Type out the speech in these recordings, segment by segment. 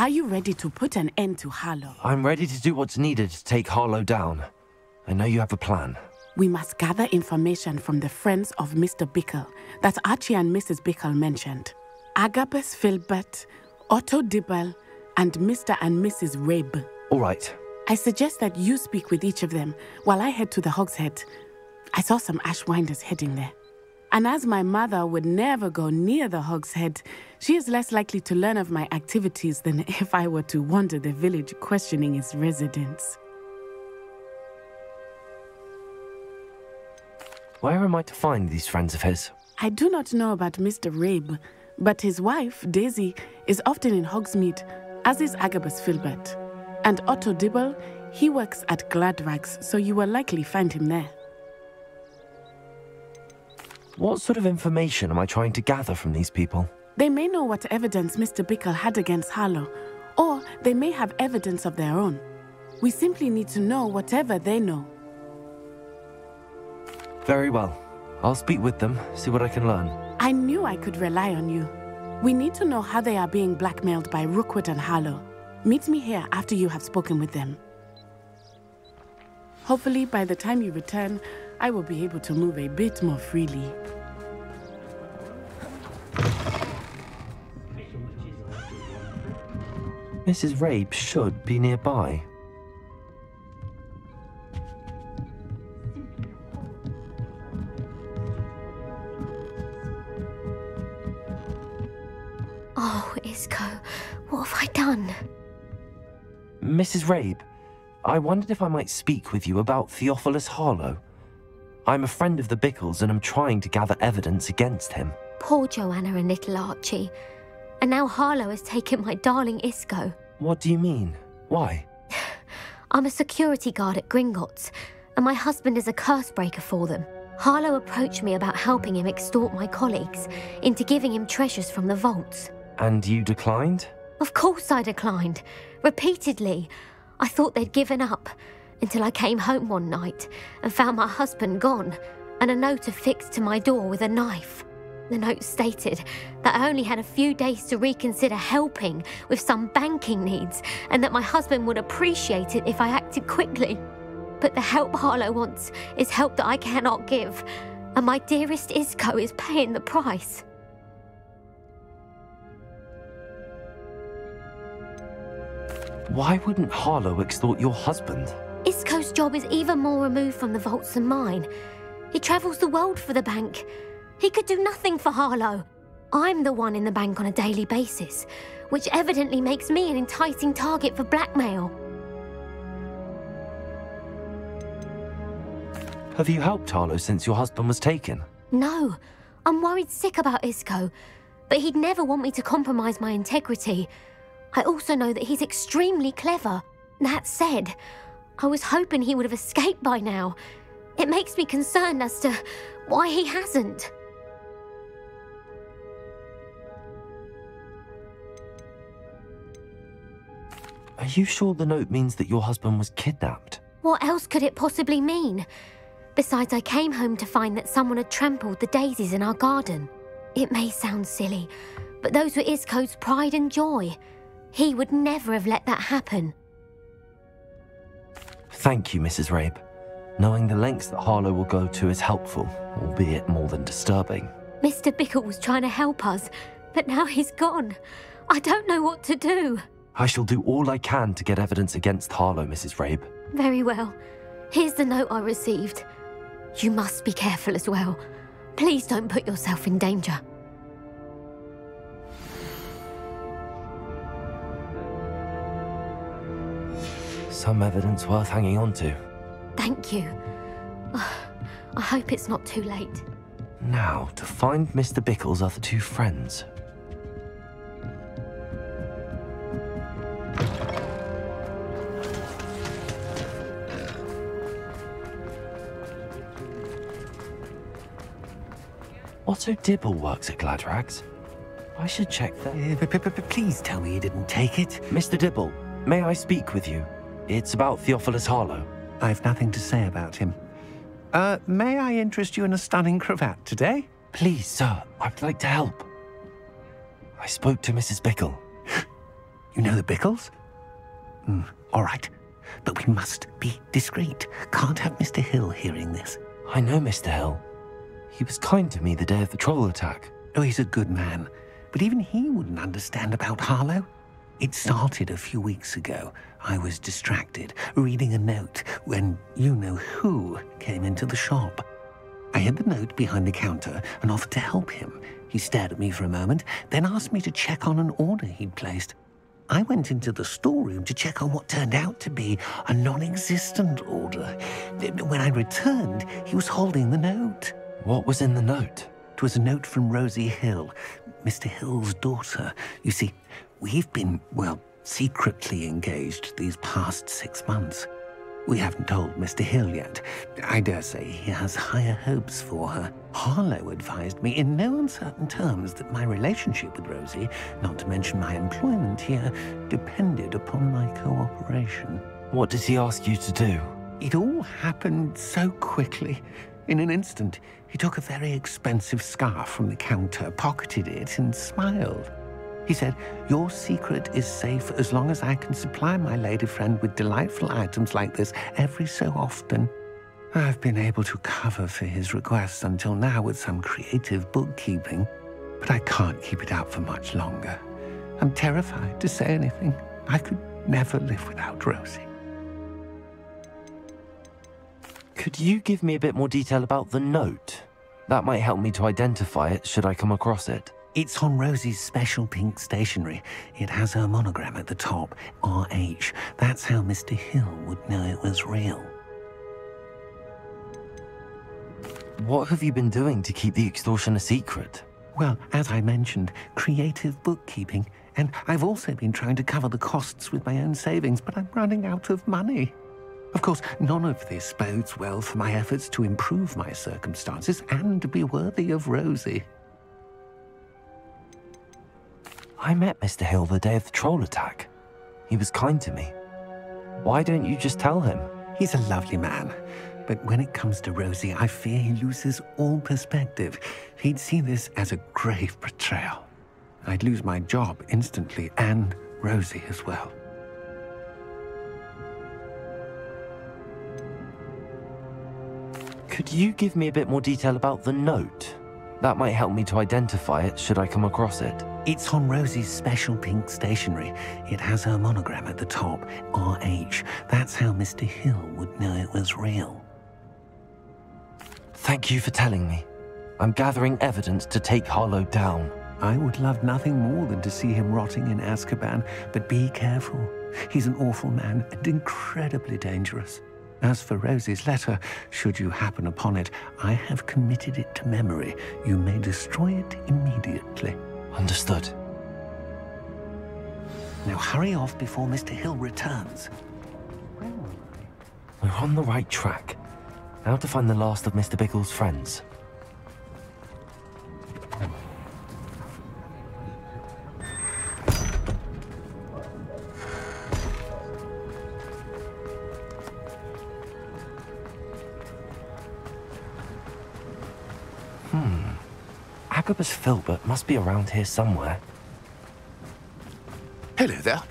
Are you ready to put an end to Harlow? I'm ready to do what's needed to take Harlow down. I know you have a plan. We must gather information from the friends of Mr. Bickle that Archie and Mrs. Bickle mentioned. Agabus Filbert, Otto Dibble, and Mr. and Mrs. Rabe. All right. I suggest that you speak with each of them while I head to the Hogshead. I saw some Ashwinders heading there. And as my mother would never go near the Hogshead, she is less likely to learn of my activities than if I were to wander the village questioning its residents. Where am I to find these friends of his? I do not know about Mr. Rabe, but his wife, Daisy, is often in Hogsmeade, as is Agabus Filbert. And Otto Dibble, he works at Gladrags, so you will likely find him there. What sort of information am I trying to gather from these people? They may know what evidence Mr. Bickle had against Harlow, or they may have evidence of their own. We simply need to know whatever they know. Very well. I'll speak with them, see what I can learn. I knew I could rely on you. We need to know how they are being blackmailed by Rookwood and Harlow. Meet me here after you have spoken with them. Hopefully, by the time you return, I will be able to move a bit more freely. Mrs. Rabe should be nearby. Oh, Isco, what have I done? Mrs. Rabe, I wondered if I might speak with you about Theophilus Harlow. I'm a friend of the Bickles and I'm trying to gather evidence against him. Poor Joanna and little Archie. And now Harlow has taken my darling Isco. What do you mean? Why? I'm a security guard at Gringotts, and my husband is a curse breaker for them. Harlow approached me about helping him extort my colleagues into giving him treasures from the vaults. And you declined? Of course I declined. Repeatedly. I thought they'd given up, until I came home one night and found my husband gone, and a note affixed to my door with a knife. The note stated that I only had a few days to reconsider helping with some banking needs, and that my husband would appreciate it if I acted quickly. But the help Harlow wants is help that I cannot give, and my dearest Isco is paying the price. Why wouldn't Harlow extort your husband? Isco's job is even more removed from the vaults than mine. He travels the world for the bank. He could do nothing for Harlow. I'm the one in the bank on a daily basis, which evidently makes me an enticing target for blackmail. Have you helped Harlow since your husband was taken? No, I'm worried sick about Isco, but he'd never want me to compromise my integrity. I also know that he's extremely clever. That said, I was hoping he would have escaped by now. It makes me concerned as to why he hasn't. Are you sure the note means that your husband was kidnapped? What else could it possibly mean? Besides, I came home to find that someone had trampled the daisies in our garden. It may sound silly, but those were Isco's pride and joy. He would never have let that happen. Thank you, Mrs. Rabe. Knowing the lengths that Harlow will go to is helpful, albeit more than disturbing. Mr. Bickle was trying to help us, but now he's gone. I don't know what to do. I shall do all I can to get evidence against Harlow, Mrs. Rabe. Very well. Here's the note I received. You must be careful as well. Please don't put yourself in danger. Some evidence worth hanging on to. Thank you. I hope it's not too late. Now, to find Mr. Bickle's other two friends. Otto Dibble works at Gladrags. I should check that. Please tell me you didn't take it. Mr. Dibble, may I speak with you? It's about Theophilus Harlow. I've nothing to say about him. May I interest you in a stunning cravat today? Please, sir, I'd like to help. I spoke to Mrs. Bickle. You know the Bickles? All right. But we must be discreet. Can't have Mr. Hill hearing this. I know Mr. Hill. He was kind to me the day of the troll attack. Oh, he's a good man. But even he wouldn't understand about Harlow. It started a few weeks ago. I was distracted, reading a note, when you-know-who came into the shop. I hid the note behind the counter and offered to help him. He stared at me for a moment, then asked me to check on an order he'd placed. I went into the storeroom to check on what turned out to be a non-existent order. When I returned, he was holding the note. What was in the note? It was a note from Rosie Hill, Mr. Hill's daughter. You see, we've been, well, secretly engaged these past 6 months. We haven't told Mr. Hill yet. I dare say he has higher hopes for her. Harlow advised me in no uncertain terms that my relationship with Rosie, not to mention my employment here, depended upon my cooperation. What did he ask you to do? It all happened so quickly. In an instant, he took a very expensive scarf from the counter, pocketed it, and smiled. He said, "Your secret is safe as long as I can supply my lady friend with delightful items like this every so often." I've been able to cover for his requests until now with some creative bookkeeping, but I can't keep it up for much longer. I'm terrified to say anything. I could never live without Rosie. Could you give me a bit more detail about the note? That might help me to identify it should I come across it. It's on Rosie's special pink stationery. It has her monogram at the top, RH. That's how Mr. Hill would know it was real. What have you been doing to keep the extortion a secret? Well, as I mentioned, creative bookkeeping. And I've also been trying to cover the costs with my own savings, but I'm running out of money. Of course, none of this bodes well for my efforts to improve my circumstances and to be worthy of Rosie. I met Mr. Hill the day of the troll attack. He was kind to me. Why don't you just tell him? He's a lovely man. But when it comes to Rosie, I fear he loses all perspective. He'd see this as a grave betrayal. I'd lose my job instantly, and Rosie as well. Could you give me a bit more detail about the note? That might help me to identify it should I come across it. It's on Rosie's special pink stationery. It has her monogram at the top, RH. That's how Mr. Hill would know it was real. Thank you for telling me. I'm gathering evidence to take Harlow down. I would love nothing more than to see him rotting in Azkaban, but be careful. He's an awful man and incredibly dangerous. As for Rosie's letter, should you happen upon it, I have committed it to memory. You may destroy it immediately. Understood. Now hurry off before Mr. Hill returns. We're on the right track. Now to find the last of Mr. Bickle's friends. Agabus Filbert must be around here somewhere. Hello there.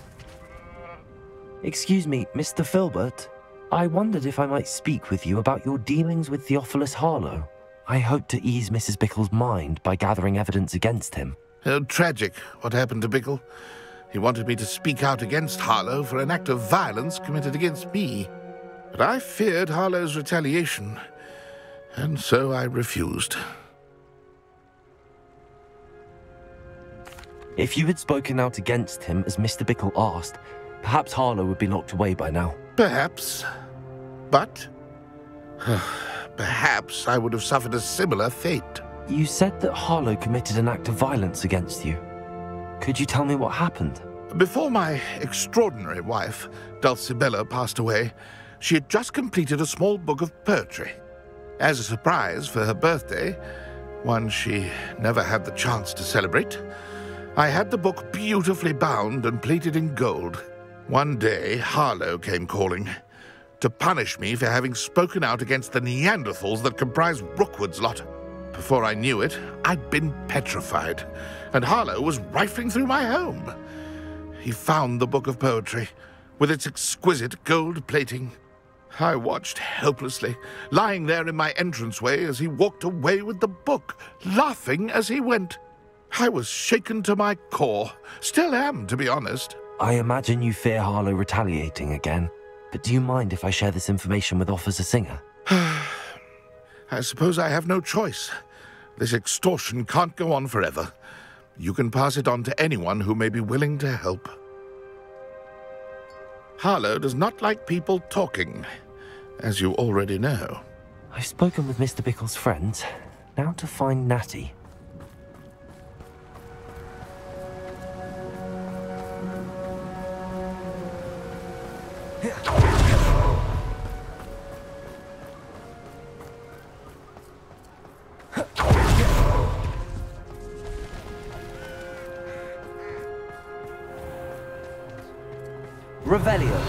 Excuse me, Mr. Filbert. I wondered if I might speak with you about your dealings with Theophilus Harlow. I hope to ease Mrs. Bickle's mind by gathering evidence against him. Oh, tragic what happened to Bickle. He wanted me to speak out against Harlow for an act of violence committed against me. But I feared Harlow's retaliation, and so I refused. If you had spoken out against him as Mr. Bickle asked, perhaps Harlow would be locked away by now. Perhaps. But perhaps I would have suffered a similar fate. You said that Harlow committed an act of violence against you. Could you tell me what happened? Before my extraordinary wife, Dulcibella, passed away, she had just completed a small book of poetry. As a surprise for her birthday, one she never had the chance to celebrate, I had the book beautifully bound and plated in gold. One day, Harlow came calling to punish me for having spoken out against the Neanderthals that comprise Rookwood's lot. Before I knew it, I'd been petrified, and Harlow was rifling through my home. he found the book of poetry, with its exquisite gold plating. I watched helplessly, lying there in my entranceway as he walked away with the book, laughing as he went. I was shaken to my core. Still am, to be honest. I imagine you fear Harlow retaliating again, but do you mind if I share this information with Officer Singer? I suppose I have no choice. This extortion can't go on forever. You can pass it on to anyone who may be willing to help. Harlow does not like people talking, as you already know. I've spoken with Mr. Bickle's friends. Now to find Natty. Revelio.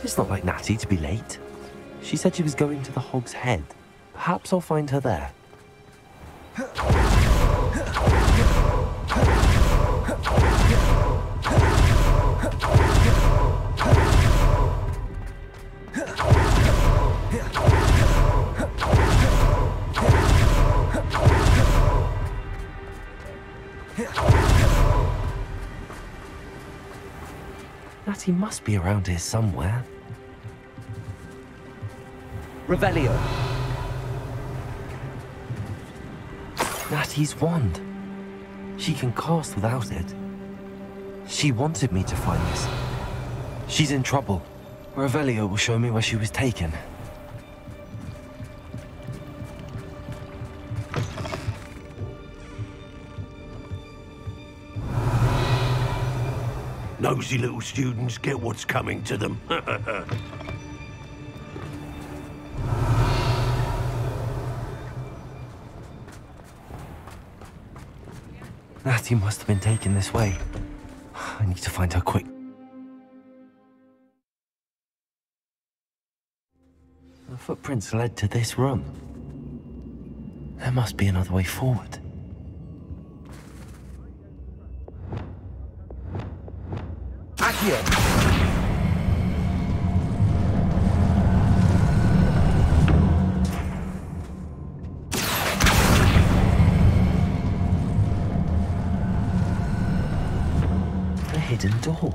It's not like Natty to be late. She said she was going to the Hogsheade. Perhaps I'll find her there. Natty must be around here somewhere. Revelio. Natty's wand. She can cast without it. She wanted me to find this. She's in trouble. Revelio will show me where she was taken. Nosy little students get what's coming to them. Natty must have been taken this way. I need to find her quick. The footprints led to this room. There must be another way forward. Accio! Hidden door.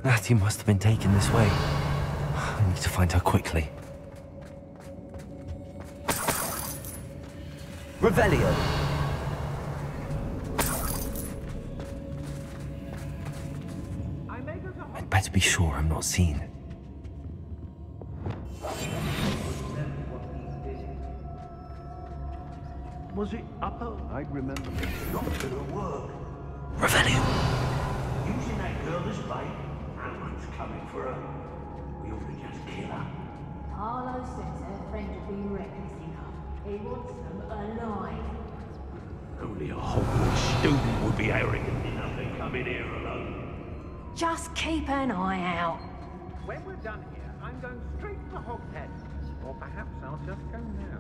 Natty must have been taken this way. I need to find her quickly. Revelio. I'd better be sure I'm not seen. Was it upper? I remember. It's not gonna work. Revelio. Using that girl as bait, Amron's coming for her. We ought to just kill her. Harlow says her friend will be reckless enough. He wants them alive. Only a Hogwarts student would be arrogant enough to come in here alone. Just keep an eye out. When we're done here, I'm going straight to Hogsheade. Or perhaps I'll just go now.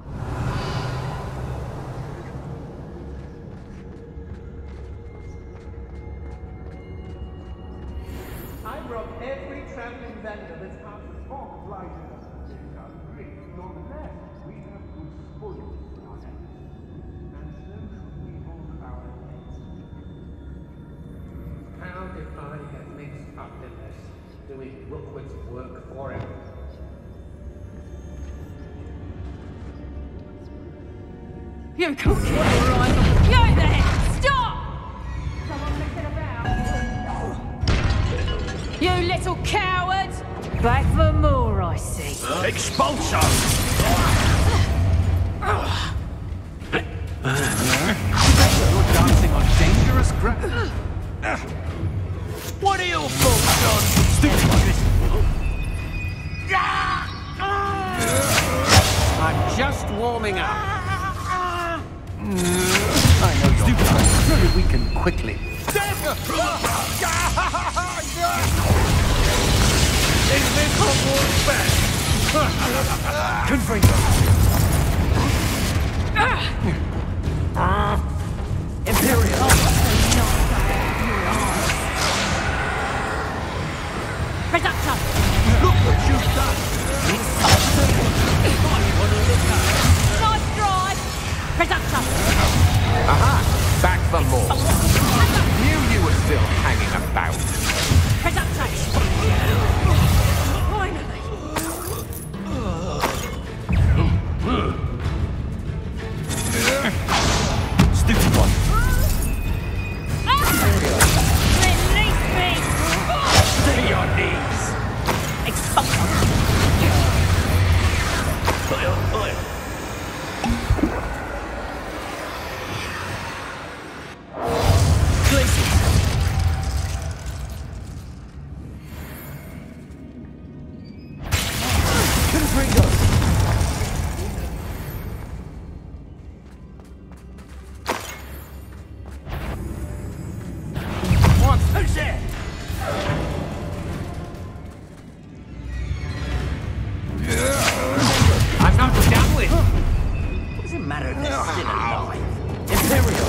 I rob every traveling vendor that's out of Hog light. On the left, we have good spoils in our hands. And so we hold our heads. How did I get mixed up in this? Doing Rookwood's work for him? You could kill her, right? You there! Stop! Someone messing about. You little coward! Back for more, I see. Expulso! You're dancing on dangerous ground. What are your thoughts on stupid like this? I'm just warming up. I know you're very weak and quickly. Is this Hogwarts back? Confringo! Imperial! Reductor! Look what you've done! Nice drive! Reductor! Aha! Back for more. Knew you were still hanging about. Reductor! Finally! Stupid one! Release me! To your knees! Expulsion! Oi. Who's there? I'm not done with! What does it matter if they're still alive? Imperial!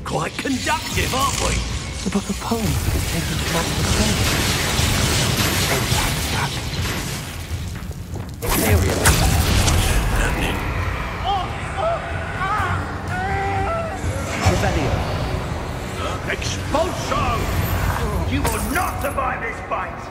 Quite conductive, aren't we? The book of poems that is taken to magical stone. Imperial! Revelio! Expulso! You will not survive this fight!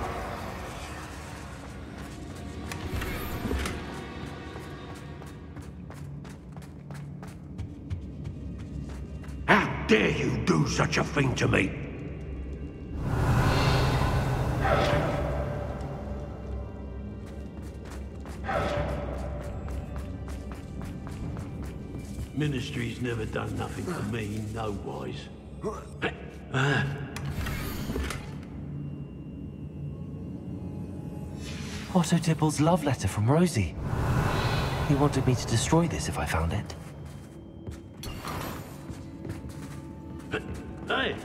How dare you do such a thing to me? Ministry's never done nothing for me, no wise. Otto Dibble's love letter from Rosie. He wanted me to destroy this if I found it. Hey!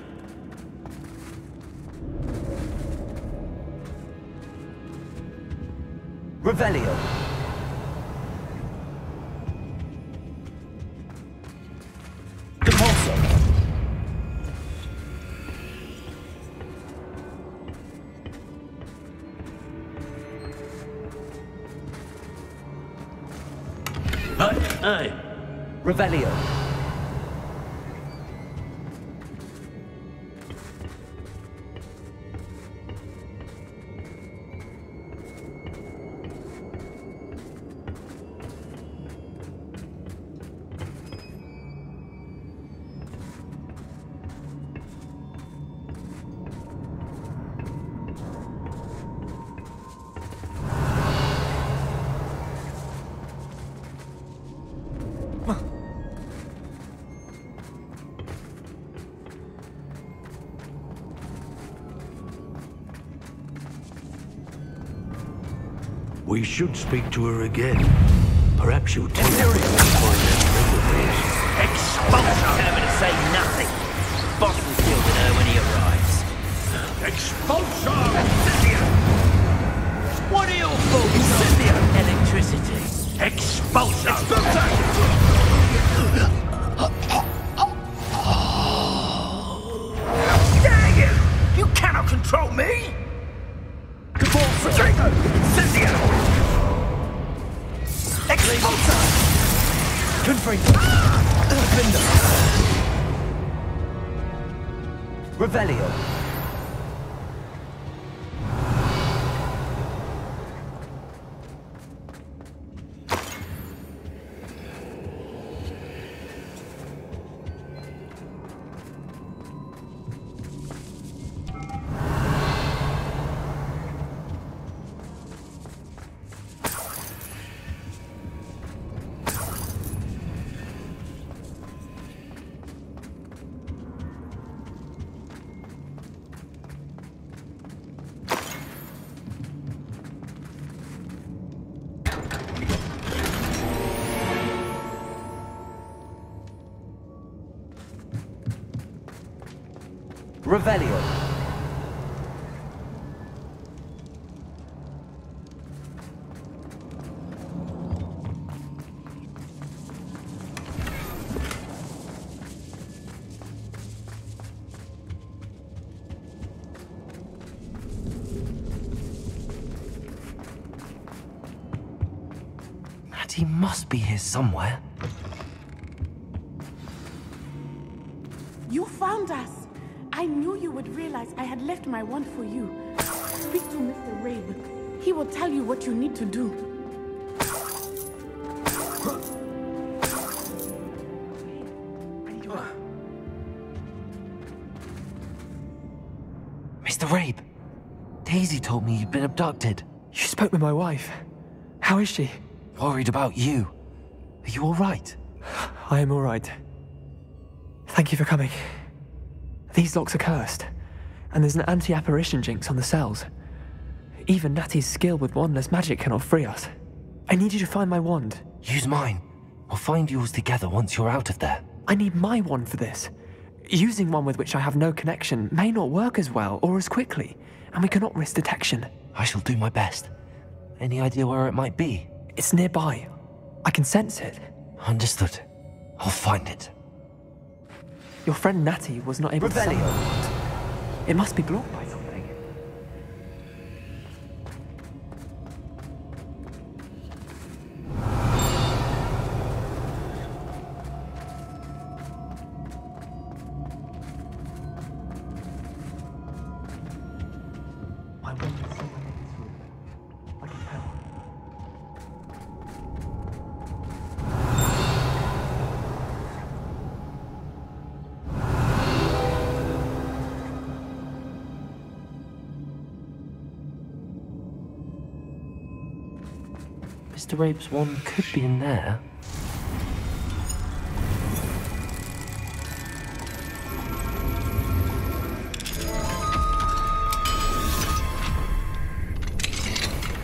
Revelio! Compulso! Hey! Revelio! We should speak to her again. Perhaps she'll tell us where to find that friend of hers. Expulso! Tell her to say nothing. Boss will deal with her when he arrives. Expulso! What are your thoughts on electricity? Expulso! Dare you! You cannot control me! Rodrigo! Cynthia! Expulso! Confringo! Defender! Revelio! Revelio. Natty must be here somewhere. You found us! I knew you would realize I had left my wand for you. Speak to Mr. Rabe. He will tell you what you need to do. Mr. Rabe, Daisy told me you'd been abducted. You spoke with my wife. How is she? Worried about you. Are you all right? I am all right. Thank you for coming. These locks are cursed, and there's an anti-apparition jinx on the cells. Even Natty's skill with wandless magic cannot free us. I need you to find my wand. Use mine. We'll find yours together once you're out of there. I need my wand for this. Using one with which I have no connection may not work as well or as quickly, and we cannot risk detection. I shall do my best. Any idea where it might be? It's nearby. I can sense it. Understood. I'll find it. Your friend Natty was not able to summon the wand. It must be blocked by something. My wand is somewhere in this room. I can tell. Mr. Rabe's wand could be in there.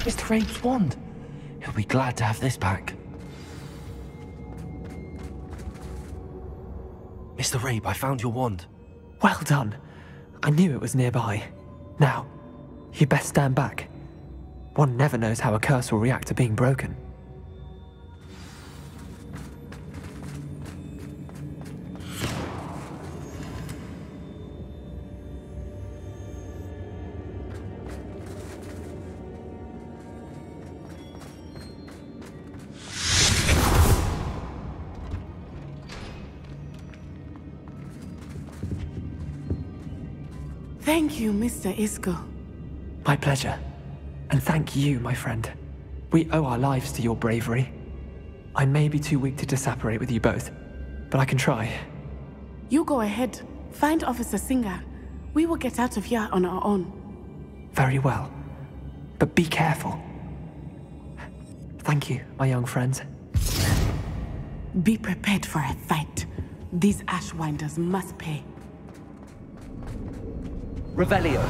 Mr. Rabe's wand! He'll be glad to have this back. Mr. Rabe, I found your wand. Well done. I knew it was nearby. Now, you best stand back. One never knows how a curse will react to being broken. Thank you, Mr. Isco. My pleasure. And thank you, my friend. We owe our lives to your bravery. I may be too weak to disapparate with you both, but I can try. You go ahead. Find Officer Singer. We will get out of here on our own. Very well. But be careful. Thank you, my young friends. Be prepared for a fight. These Ashwinders must pay. Revelio.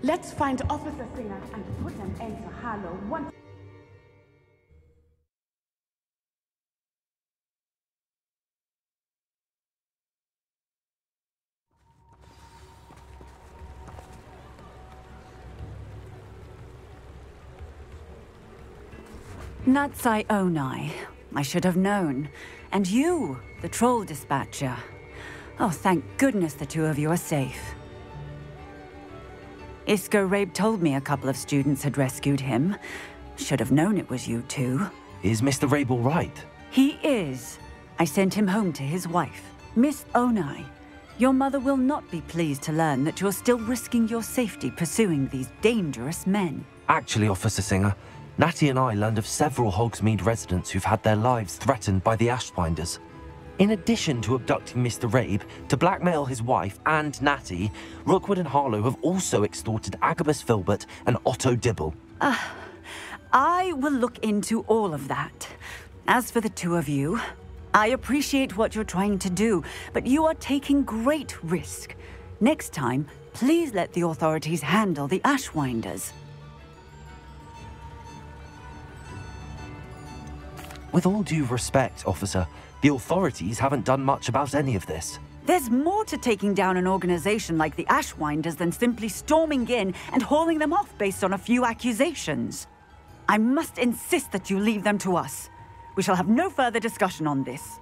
Let's find Officer Singer and put an end to Harlow once. Natsai Onai. I should have known. And you, the troll dispatcher. Oh, thank goodness the two of you are safe. Isco Rabe told me a couple of students had rescued him. Should have known it was you two. Is Mr. Rabe all right? He is. I sent him home to his wife, Miss Onai. Your mother will not be pleased to learn that you're still risking your safety pursuing these dangerous men. Actually, Officer Singer, Natty and I learned of several Hogsmeade residents who've had their lives threatened by the Ashwinders. In addition to abducting Mr. Rabe to blackmail his wife and Natty, Rookwood and Harlow have also extorted Agabus Filbert and Otto Dibble. I will look into all of that. As for the two of you, I appreciate what you're trying to do, but you are taking great risk. Next time, please let the authorities handle the Ashwinders. With all due respect, officer, the authorities haven't done much about any of this. There's more to taking down an organization like the Ashwinders than simply storming in and hauling them off based on a few accusations. I must insist that you leave them to us. We shall have no further discussion on this.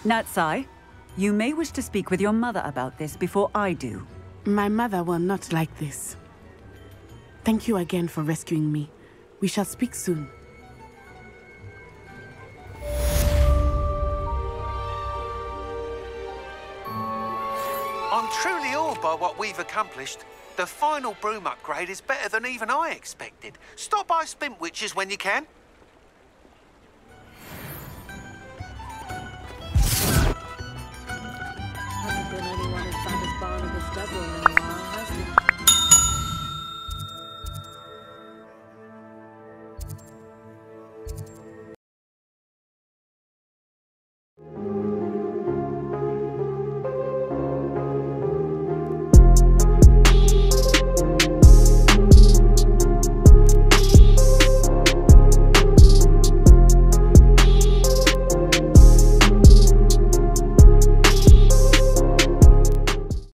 Natsai, you may wish to speak with your mother about this before I do. My mother will not like this. Thank you again for rescuing me. We shall speak soon. I'm truly awed by what we've accomplished. The final broom upgrade is better than even I expected. Stop by Spintwitches when you can.